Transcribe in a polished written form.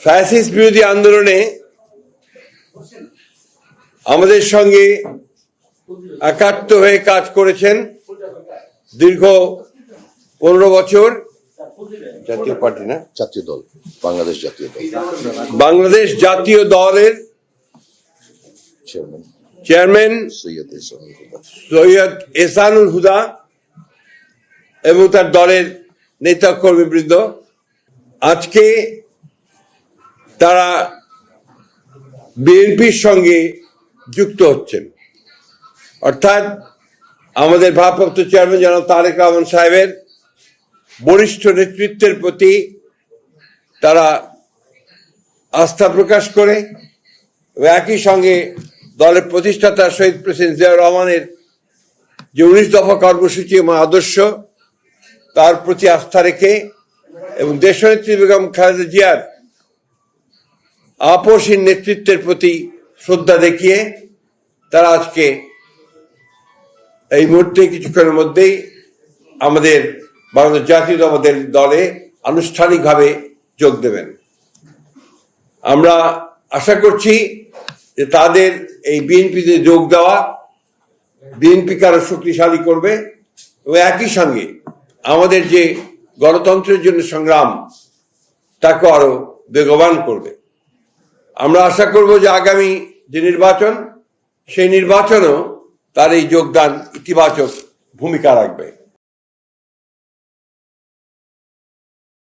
Fascist বিরোধী আন্দোলনে আমাদের সঙ্গে একাত্ম হয়ে কাজ করেছেন দীর্ঘ 15 বছর জাতীয় পার্টি না জাতীয় দল, বাংলাদেশ জাতীয় দল, বাংলাদেশ জাতীয় দলের চেয়ারম্যান সৈয়দ এহসানুল হুদা এবং তার দলের নেতা কর্মীবৃন্দ। আজকে তারা বিএনপির সঙ্গে যুক্ত হচ্ছেন, অর্থাৎ আমাদের ভারপ্রাপ্ত চেয়ারম্যান জনাব তারেক রহমান সাহেবের বরিষ্ঠ নেতৃত্বের প্রতি তারা আস্থা প্রকাশ করে একই সঙ্গে দলের প্রতিষ্ঠাতা শহীদ প্রেসিডেন্ট জিয়াউর রহমানের যে 19 দফা কর্মসূচি এবং আদর্শ তার প্রতি আস্থা রেখে এবং দেশনেত্রী বেগম খালেদা জিয়ার আপসহীন নেতৃত্বের প্রতি শ্রদ্ধা দেখিয়ে তারা আজকে এই মুহূর্তে কিছুক্ষণের মধ্যেই আমাদের বাংলাদেশ জাতীয় দলে আনুষ্ঠানিকভাবে যোগ দেবেন। আমরা আশা করছি যে তাদের এই বিএনপিতে যোগ দেওয়া বিএনপিকে আরো শক্তিশালী করবে এবং একই সঙ্গে আমাদের যে গণতন্ত্রের জন্য সংগ্রাম তাকে আরো বেগবান করবে। আমরা আশা করব যে আগামী যে নির্বাচন সেই নির্বাচনেও তার এই যোগদান ইতিবাচক ভূমিকা রাখবে।